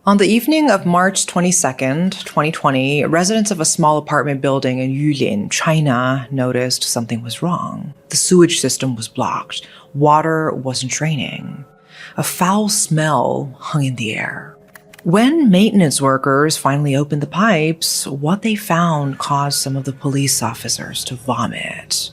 On the evening of March 22nd, 2020, residents of a small apartment building in Yulin, China, noticed something was wrong. The sewage system was blocked. Water wasn't draining. A foul smell hung in the air. When maintenance workers finally opened the pipes, what they found caused some of the police officers to vomit.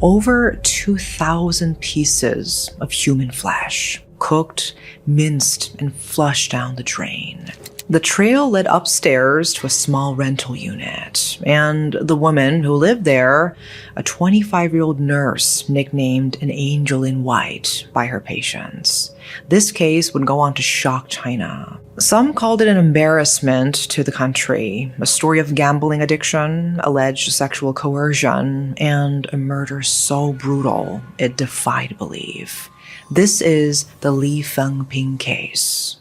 Over 2,000 pieces of human flesh, cooked, minced, and flushed down the drain. The trail led upstairs to a small rental unit, and the woman who lived there, a 25-year-old nurse nicknamed an angel in white by her patients. This case would go on to shock China. Some called it an embarrassment to the country, a story of gambling addiction, alleged sexual coercion, and a murder so brutal it defied belief. This is the Fengping case.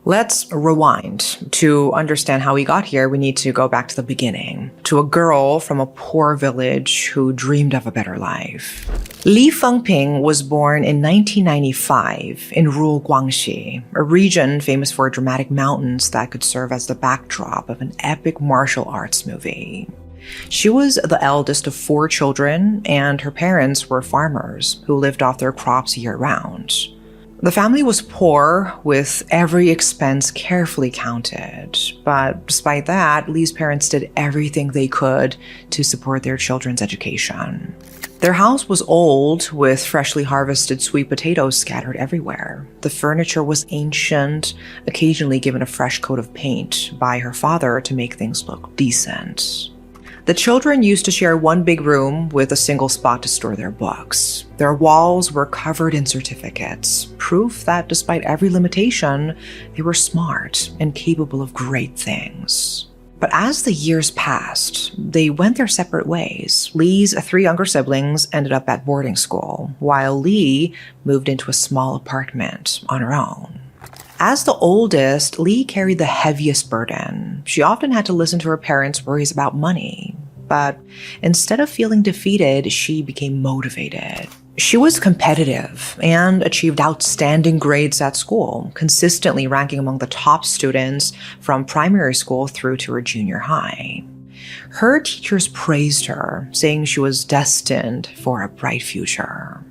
Let's rewind. To understand how we got here, we need to go back to the beginning, to a girl from a poor village who dreamed of a better life. Li Fengping was born in 1995 in rural Guangxi, a region famous for dramatic mountains that could serve as the backdrop of an epic martial arts movie. She was the eldest of 4 children, and her parents were farmers who lived off their crops year-round. The family was poor, with every expense carefully counted. But despite that, Li's parents did everything they could to support their children's education. Their house was old, with freshly harvested sweet potatoes scattered everywhere. The furniture was ancient, occasionally given a fresh coat of paint by her father to make things look decent. The children used to share one big room with a single spot to store their books. Their walls were covered in certificates, proof that despite every limitation, they were smart and capable of great things. But as the years passed, they went their separate ways. Li's 3 younger siblings ended up at boarding school, while Li moved into a small apartment on her own. As the oldest, Li carried the heaviest burden. She often had to listen to her parents' worries about money. But instead of feeling defeated, she became motivated. She was competitive and achieved outstanding grades at school, consistently ranking among the top students from primary school through to her junior high. Her teachers praised her, saying she was destined for a bright future.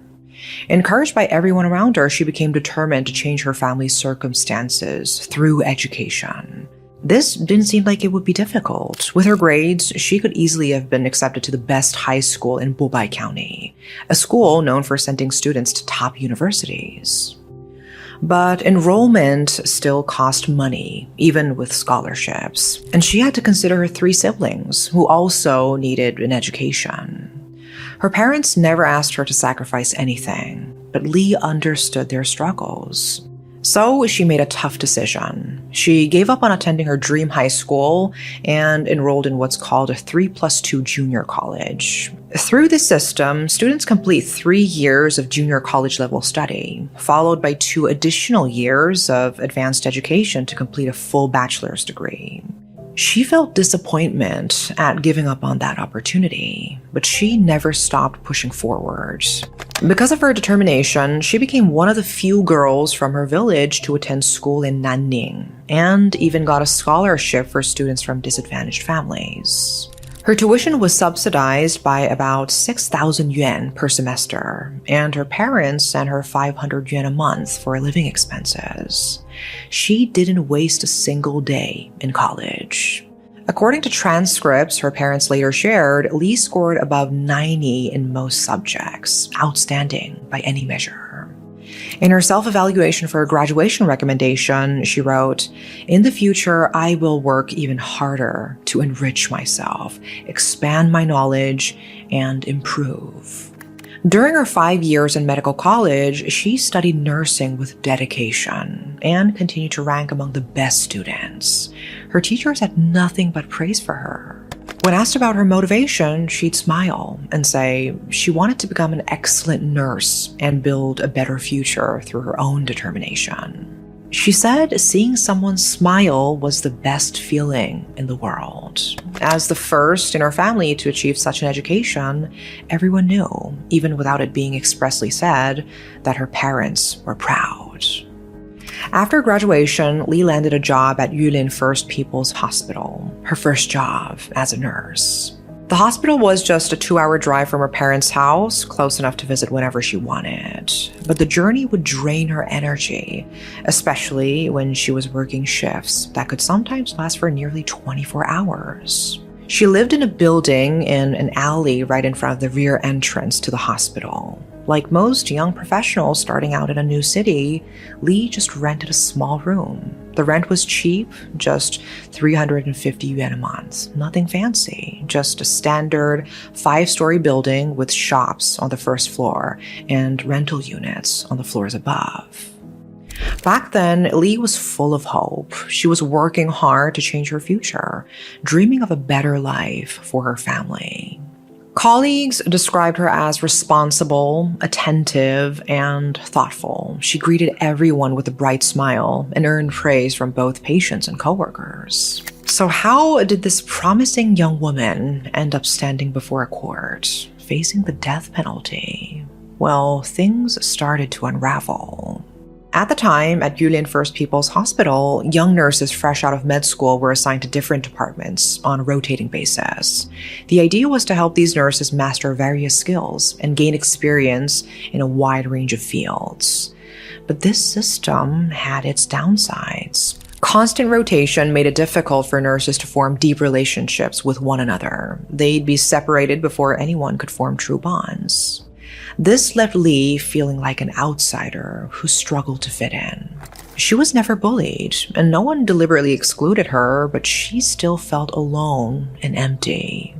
Encouraged by everyone around her, she became determined to change her family's circumstances through education. This didn't seem like it would be difficult. With her grades, she could easily have been accepted to the best high school in Bobai County, a school known for sending students to top universities. But enrollment still cost money, even with scholarships, and she had to consider her 3 siblings, who also needed an education. Her parents never asked her to sacrifice anything, but Li understood their struggles. So she made a tough decision. She gave up on attending her dream high school and enrolled in what's called a 3+2 junior college. Through this system, students complete 3 years of junior college level study, followed by 2 additional years of advanced education to complete a full bachelor's degree. She felt disappointment at giving up on that opportunity, but she never stopped pushing forward. Because of her determination, she became one of the few girls from her village to attend school in Nanning, and even got a scholarship for students from disadvantaged families. Her tuition was subsidized by about 6,000 yuan per semester, and her parents sent her 500 yuan a month for living expenses. She didn't waste a single day in college. According to transcripts her parents later shared, Li scored above 90 in most subjects, outstanding by any measure. In her self-evaluation for her graduation recommendation, she wrote, "In the future, I will work even harder to enrich myself, expand my knowledge, and improve." During her 5 years in medical college, she studied nursing with dedication and continued to rank among the best students. Her teachers had nothing but praise for her. When asked about her motivation, she'd smile and say she wanted to become an excellent nurse and build a better future through her own determination. She said seeing someone smile was the best feeling in the world. As the first in her family to achieve such an education, everyone knew, even without it being expressly said, that her parents were proud. After graduation, Lee landed a job at Yulin First People's Hospital, her first job as a nurse. The hospital was just a 2-hour drive from her parents' house, close enough to visit whenever she wanted. But the journey would drain her energy, especially when she was working shifts that could sometimes last for nearly 24 hours. She lived in a building in an alley right in front of the rear entrance to the hospital. Like most young professionals starting out in a new city, Lee just rented a small room. The rent was cheap, just 350 yuan a month. Nothing fancy, just a standard 5-story building with shops on the first floor and rental units on the floors above. Back then, Lee was full of hope. She was working hard to change her future, dreaming of a better life for her family. Colleagues described her as responsible, attentive, and thoughtful. She greeted everyone with a bright smile and earned praise from both patients and coworkers. So how did this promising young woman end up standing before a court, facing the death penalty? Well, things started to unravel. At the time, at Yulin First People's Hospital, young nurses fresh out of med school were assigned to different departments on a rotating basis. The idea was to help these nurses master various skills and gain experience in a wide range of fields. But this system had its downsides. Constant rotation made it difficult for nurses to form deep relationships with one another. They'd be separated before anyone could form true bonds. This left Lee feeling like an outsider who struggled to fit in. She was never bullied, and no one deliberately excluded her, but she still felt alone and empty.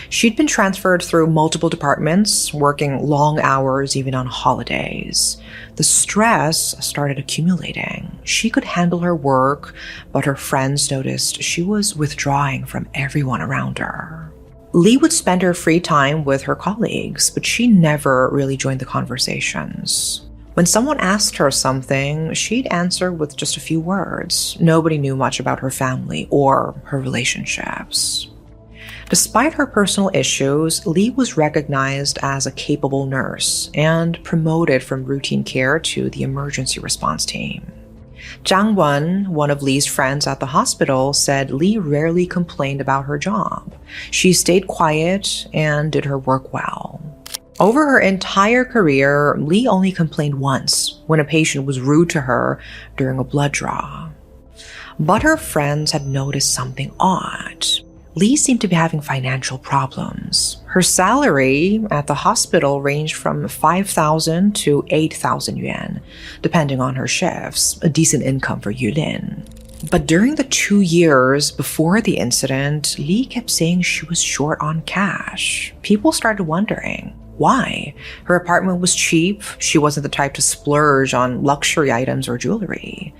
She'd been transferred through multiple departments, working long hours even on holidays. The stress started accumulating. She could handle her work, but her friends noticed she was withdrawing from everyone around her. Lee would spend her free time with her colleagues, but she never really joined the conversations. When someone asked her something, she'd answer with just a few words. Nobody knew much about her family or her relationships. Despite her personal issues, Lee was recognized as a capable nurse and promoted from routine care to the emergency response team. Zhang Wen, one of Lee's friends at the hospital, said Lee rarely complained about her job. She stayed quiet and did her work well. Over her entire career, Lee only complained once when a patient was rude to her during a blood draw. But her friends had noticed something odd. Lee seemed to be having financial problems. Her salary at the hospital ranged from 5,000 to 8,000 yuan, depending on her shifts, a decent income for Yulin. But during the 2 years before the incident, Lee kept saying she was short on cash. People started wondering why. Her apartment was cheap. She wasn't the type to splurge on luxury items or jewelry.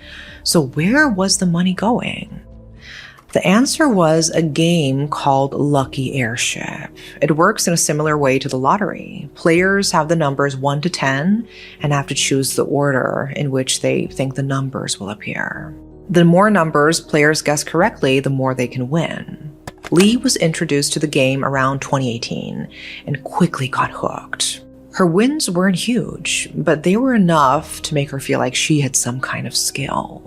So where was the money going? The answer was a game called Lucky Airship. It works in a similar way to the lottery. Players have the numbers 1 to 10 and have to choose the order in which they think the numbers will appear. The more numbers players guess correctly, the more they can win. Lee was introduced to the game around 2018 and quickly got hooked. Her wins weren't huge, but they were enough to make her feel like she had some kind of skill.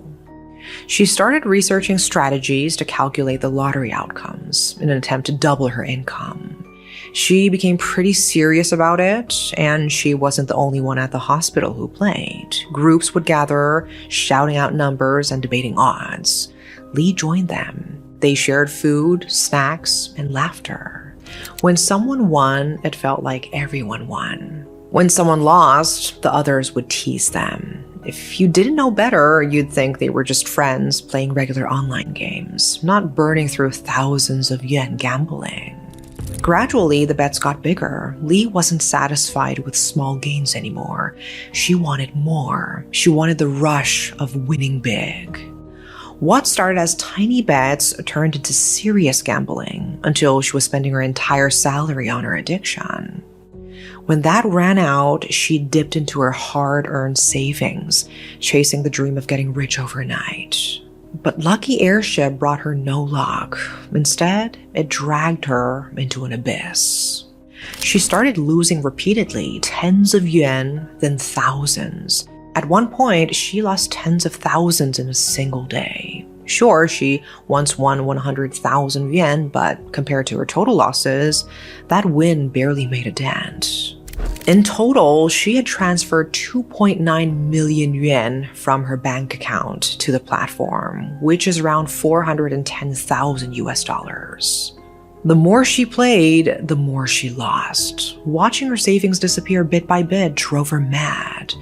She started researching strategies to calculate the lottery outcomes in an attempt to double her income. She became pretty serious about it, and she wasn't the only one at the hospital who played. Groups would gather, shouting out numbers and debating odds. Lee joined them. They shared food, snacks, and laughter. When someone won, it felt like everyone won. When someone lost, the others would tease them. If you didn't know better, you'd think they were just friends playing regular online games, not burning through thousands of yuan gambling. Gradually, the bets got bigger. Lee wasn't satisfied with small gains anymore. She wanted more. She wanted the rush of winning big. What started as tiny bets turned into serious gambling until she was spending her entire salary on her addiction. When that ran out, she dipped into her hard-earned savings, chasing the dream of getting rich overnight. But Lucky Airship brought her no luck. Instead, it dragged her into an abyss. She started losing repeatedly, tens of yuan, then thousands. At one point, she lost tens of thousands in a single day. Sure, she once won 100,000 yuan, but compared to her total losses, that win barely made a dent. In total, she had transferred 2.9 million yuan from her bank account to the platform, which is around 410,000 US dollars. The more she played, the more she lost. Watching her savings disappear bit by bit drove her mad.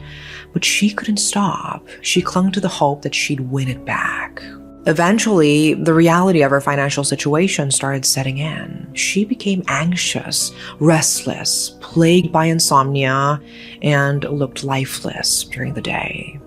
But she couldn't stop. She clung to the hope that she'd win it back. Eventually, the reality of her financial situation started setting in. She became anxious, restless, plagued by insomnia, and looked lifeless during the day.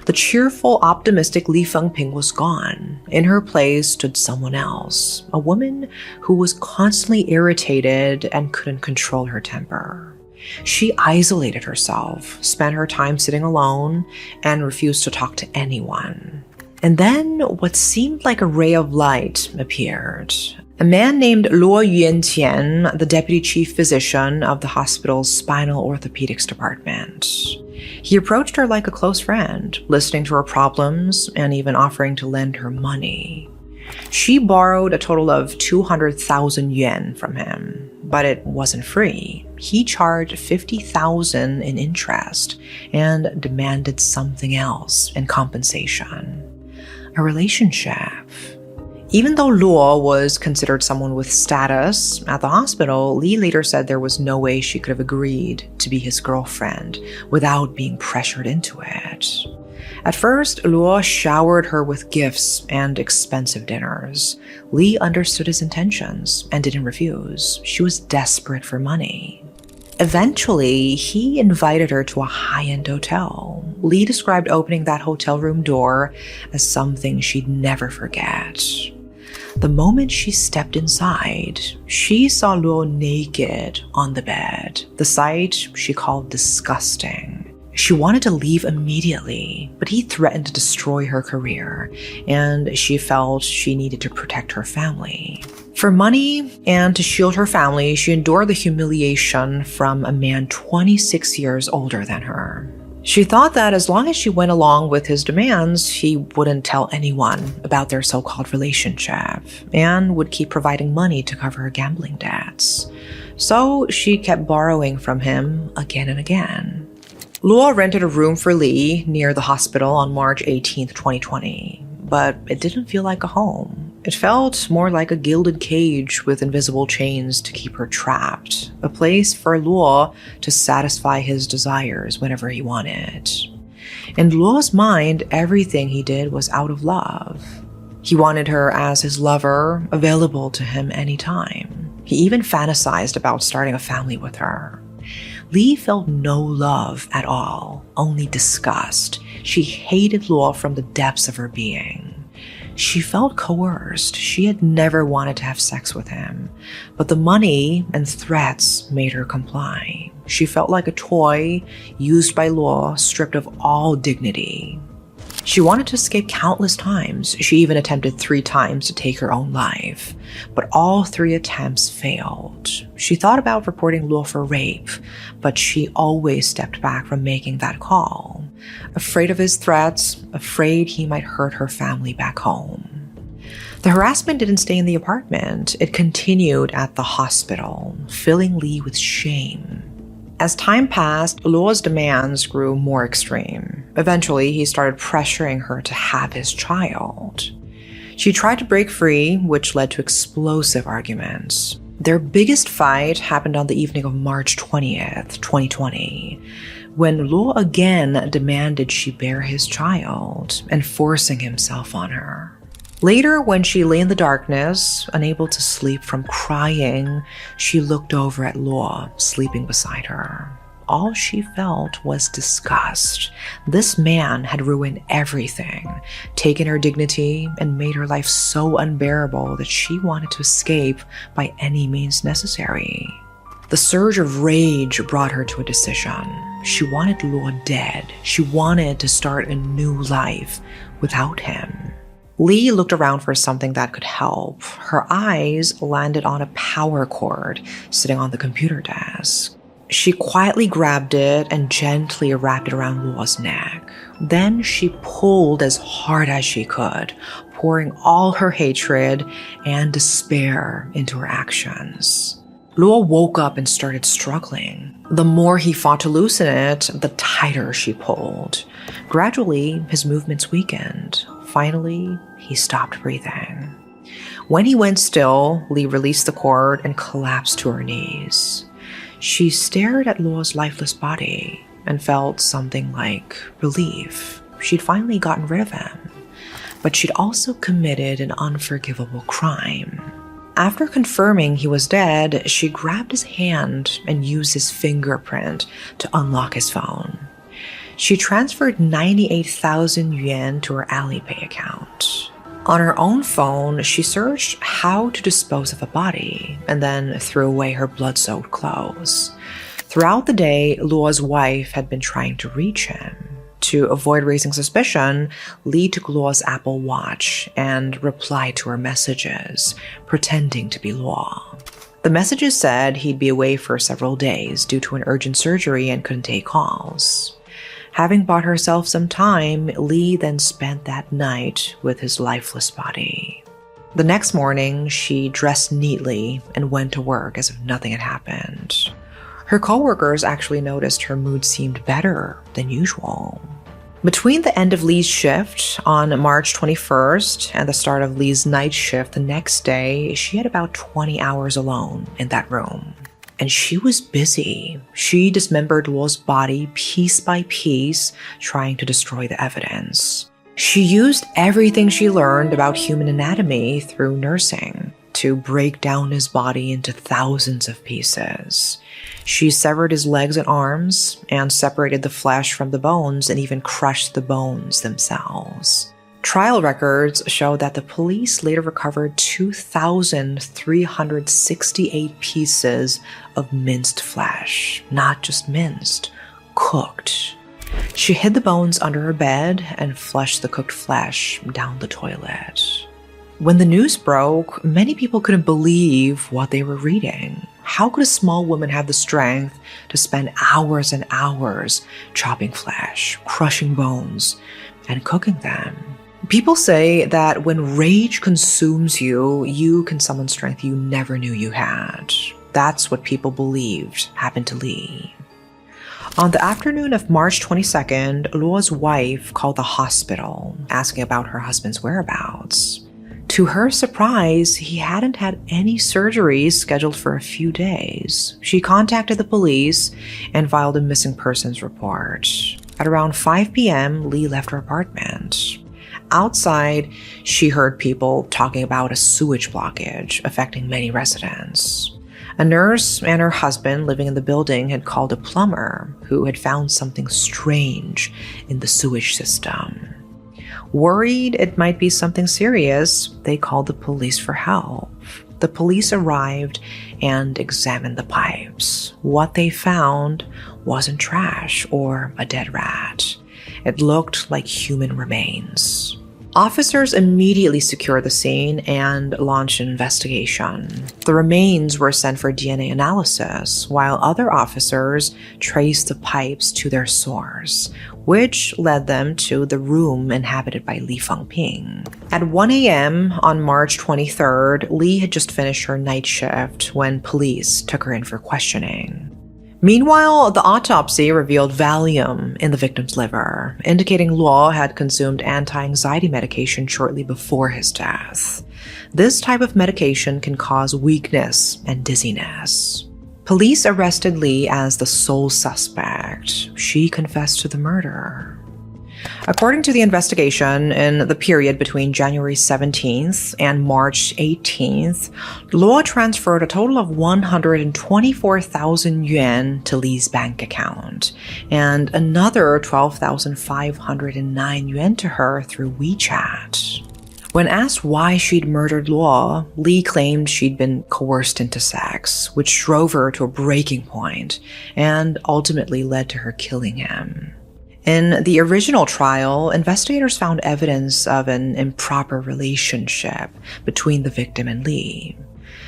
The cheerful, optimistic Li Fengping was gone. In her place stood someone else, a woman who was constantly irritated and couldn't control her temper. She isolated herself, spent her time sitting alone, and refused to talk to anyone. And then what seemed like a ray of light appeared. A man named Luo Yuanqian, the deputy chief physician of the hospital's spinal orthopedics department. He approached her like a close friend, listening to her problems and even offering to lend her money. She borrowed a total of 200,000 yuan from him, but it wasn't free. He charged 50,000 in interest and demanded something else in compensation. A relationship. Even though Luo was considered someone with status at the hospital, Li later said there was no way she could have agreed to be his girlfriend without being pressured into it. At first, Luo showered her with gifts and expensive dinners. Li understood his intentions and didn't refuse. She was desperate for money. Eventually, he invited her to a high-end hotel. Li described opening that hotel room door as something she'd never forget. The moment she stepped inside, she saw Luo naked on the bed, the sight she called disgusting. She wanted to leave immediately, but he threatened to destroy her career, and she felt she needed to protect her family. For money and to shield her family, she endured the humiliation from a man 26 years older than her. She thought that as long as she went along with his demands, he wouldn't tell anyone about their so-called relationship and would keep providing money to cover her gambling debts. So she kept borrowing from him again and again. Luo rented a room for Li near the hospital on March 18, 2020, but it didn't feel like a home. It felt more like a gilded cage with invisible chains to keep her trapped, a place for Luo to satisfy his desires whenever he wanted. In Luo's mind, everything he did was out of love. He wanted her as his lover, available to him anytime. He even fantasized about starting a family with her. Li felt no love at all, only disgust. She hated Luo from the depths of her being. She felt coerced. She had never wanted to have sex with him, but the money and threats made her comply. She felt like a toy used by Luo, stripped of all dignity. She wanted to escape countless times. She even attempted 3 times to take her own life, but all 3 attempts failed. She thought about reporting Luo for rape, but she always stepped back from making that call. Afraid of his threats, afraid he might hurt her family back home. The harassment didn't stay in the apartment. It continued at the hospital, filling Li with shame. As time passed, Luo's demands grew more extreme. Eventually, he started pressuring her to have his child. She tried to break free, which led to explosive arguments. Their biggest fight happened on the evening of March 20th, 2020, when Luo again demanded she bear his child, enforcing himself on her. Later, when she lay in the darkness, unable to sleep from crying, she looked over at Luo, sleeping beside her. All she felt was disgust. This man had ruined everything, taken her dignity, and made her life so unbearable that she wanted to escape by any means necessary. The surge of rage brought her to a decision. She wanted Luo dead. She wanted to start a new life without him. Lee looked around for something that could help. Her eyes landed on a power cord sitting on the computer desk. She quietly grabbed it and gently wrapped it around Luo's neck. Then she pulled as hard as she could, pouring all her hatred and despair into her actions. Luo woke up and started struggling. The more he fought to loosen it, the tighter she pulled. Gradually, his movements weakened. Finally, he stopped breathing. When he went still, Lee released the cord and collapsed to her knees. She stared at Luo's lifeless body and felt something like relief. She'd finally gotten rid of him. But she'd also committed an unforgivable crime. After confirming he was dead, she grabbed his hand and used his fingerprint to unlock his phone. She transferred 98,000 yuan to her Alipay account. On her own phone, she searched how to dispose of a body and then threw away her blood-soaked clothes. Throughout the day, Luo's wife had been trying to reach him. To avoid raising suspicion, Lee took Luo's Apple Watch and replied to her messages, pretending to be Luo. The messages said he'd be away for several days due to an urgent surgery and couldn't take calls. Having bought herself some time, Lee then spent that night with his lifeless body. The next morning, she dressed neatly and went to work as if nothing had happened. Her coworkers actually noticed her mood seemed better than usual. Between the end of Lee's shift on March 21st and the start of Lee's night shift the next day, she had about 20 hours alone in that room. And she was busy. She dismembered Luo's body piece by piece, trying to destroy the evidence. She used everything she learned about human anatomy through nursing to break down his body into thousands of pieces. She severed his legs and arms and separated the flesh from the bones and even crushed the bones themselves. Trial records show that the police later recovered 2,368 pieces of minced flesh. Not just minced, cooked. She hid the bones under her bed and flushed the cooked flesh down the toilet. When the news broke, many people couldn't believe what they were reading. How could a small woman have the strength to spend hours and hours chopping flesh, crushing bones, and cooking them? People say that when rage consumes you, you can summon strength you never knew you had. That's what people believed happened to Lee. On the afternoon of March 22nd, Luo's wife called the hospital, asking about her husband's whereabouts. To her surprise, he hadn't had any surgeries scheduled for a few days. She contacted the police and filed a missing persons report. At around 5 p.m., Lee left her apartment. Outside, she heard people talking about a sewage blockage affecting many residents. A nurse and her husband living in the building had called a plumber who had found something strange in the sewage system. Worried it might be something serious, they called the police for help. The police arrived and examined the pipes. What they found wasn't trash or a dead rat. It looked like human remains. Officers immediately secured the scene and launched an investigation. The remains were sent for DNA analysis, while other officers traced the pipes to their source, which led them to the room inhabited by Li Fengping. At 1 a.m. on March 23rd, Li had just finished her night shift when police took her in for questioning. Meanwhile, the autopsy revealed Valium in the victim's liver, indicating Luo had consumed anti-anxiety medication shortly before his death. This type of medication can cause weakness and dizziness. Police arrested Lee as the sole suspect. She confessed to the murder. According to the investigation, in the period between January 17th and March 18th, Luo transferred a total of 124,000 yuan to Lee's bank account, and another 12,509 yuan to her through WeChat. When asked why she'd murdered Luo, Lee claimed she'd been coerced into sex, which drove her to a breaking point and ultimately led to her killing him. In the original trial, investigators found evidence of an improper relationship between the victim and Lee.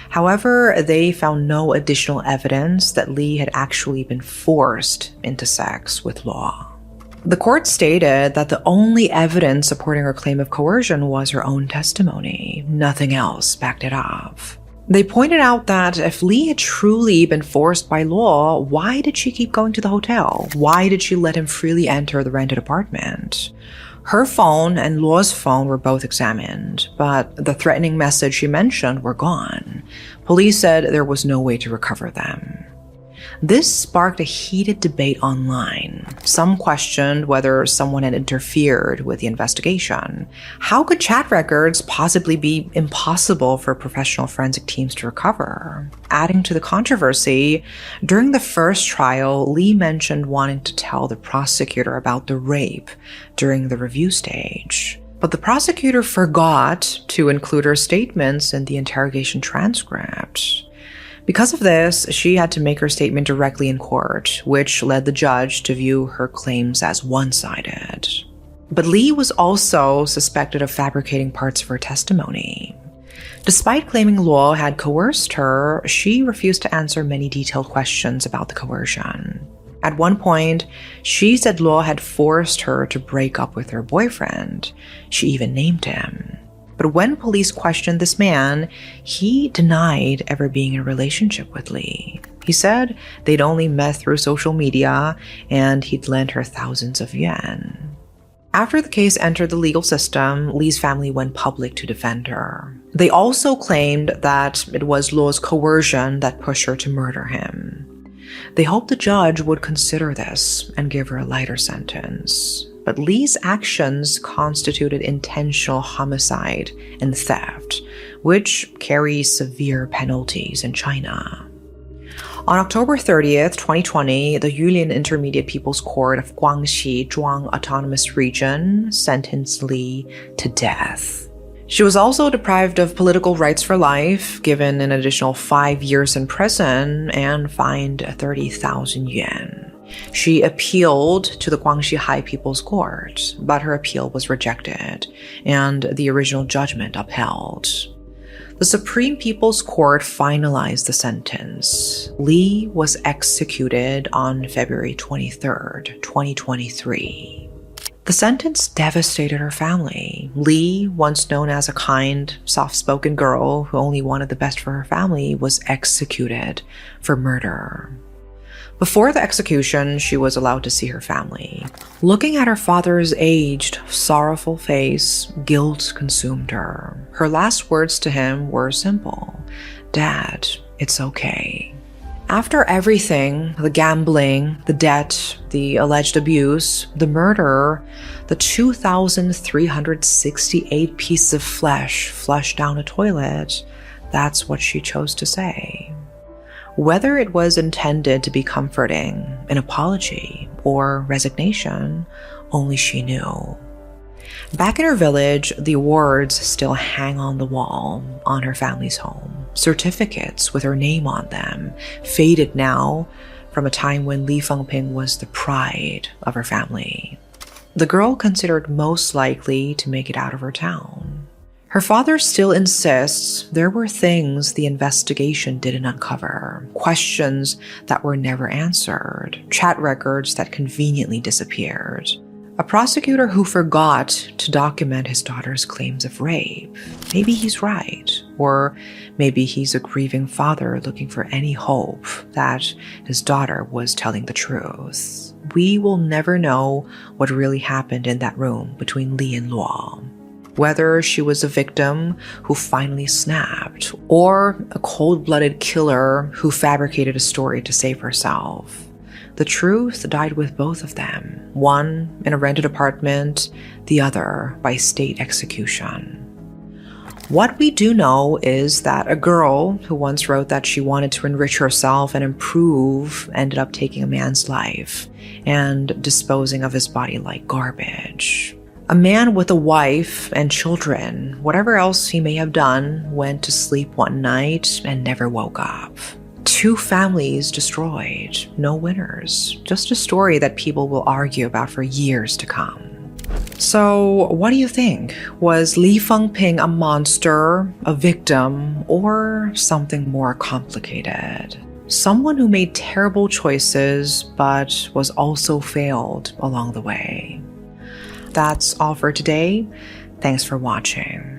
However, they found no additional evidence that Lee had actually been forced into sex with Luo. The court stated that the only evidence supporting her claim of coercion was her own testimony. Nothing else backed it up. They pointed out that if Lee had truly been forced by Luo, why did she keep going to the hotel? Why did she let him freely enter the rented apartment? Her phone and Luo's phone were both examined, but the threatening message she mentioned were gone. Police said there was no way to recover them. This sparked a heated debate online. Some questioned whether someone had interfered with the investigation. How could chat records possibly be impossible for professional forensic teams to recover? Adding to the controversy, during the first trial, Lee mentioned wanting to tell the prosecutor about the rape during the review stage. But the prosecutor forgot to include her statements in the interrogation transcript. Because of this, she had to make her statement directly in court, which led the judge to view her claims as one-sided. But Lee was also suspected of fabricating parts of her testimony. Despite claiming Luo had coerced her, she refused to answer many detailed questions about the coercion. At one point, she said Luo had forced her to break up with her boyfriend. She even named him. But when police questioned this man, he denied ever being in a relationship with Lee. He said they'd only met through social media and he'd lent her thousands of yuan. After the case entered the legal system, Lee's family went public to defend her. They also claimed that it was Luo's coercion that pushed her to murder him. They hoped the judge would consider this and give her a lighter sentence. But Lee's actions constituted intentional homicide and theft, which carry severe penalties in China. On October 30th, 2020, the Yulin Intermediate People's Court of Guangxi Zhuang Autonomous Region sentenced Lee to death. She was also deprived of political rights for life, given an additional 5 years in prison, and fined 30,000 yuan. She appealed to the Guangxi High People's Court, but her appeal was rejected, and the original judgment upheld. The Supreme People's Court finalized the sentence. Lee was executed on February 23rd, 2023. The sentence devastated her family. Lee, once known as a kind, soft-spoken girl who only wanted the best for her family, was executed for murder. Before the execution, she was allowed to see her family. Looking at her father's aged, sorrowful face, guilt consumed her. Her last words to him were simple: "Dad, it's okay." After everything, the gambling, the debt, the alleged abuse, the murder, the 2,368 pieces of flesh flushed down a toilet, that's what she chose to say. Whether it was intended to be comforting, an apology, or resignation, only she knew. Back in her village, the awards still hang on the wall on her family's home. Certificates with her name on them, faded now from a time when Li Fengping was the pride of her family. The girl considered most likely to make it out of her town. Her father still insists there were things the investigation didn't uncover, questions that were never answered, chat records that conveniently disappeared. A prosecutor who forgot to document his daughter's claims of rape. Maybe he's right, or maybe he's a grieving father looking for any hope that his daughter was telling the truth. We will never know what really happened in that room between Lee and Luo. Whether she was a victim who finally snapped, or a cold-blooded killer who fabricated a story to save herself. The truth died with both of them, one in a rented apartment, the other by state execution. What we do know is that a girl who once wrote that she wanted to enrich herself and improve ended up taking a man's life and disposing of his body like garbage. A man with a wife and children, whatever else he may have done, went to sleep one night and never woke up. 2 families destroyed, no winners, just a story that people will argue about for years to come. So, what do you think? Was Li Fengping a monster, a victim, or something more complicated? Someone who made terrible choices, but was also failed along the way. That's all for today. Thanks for watching.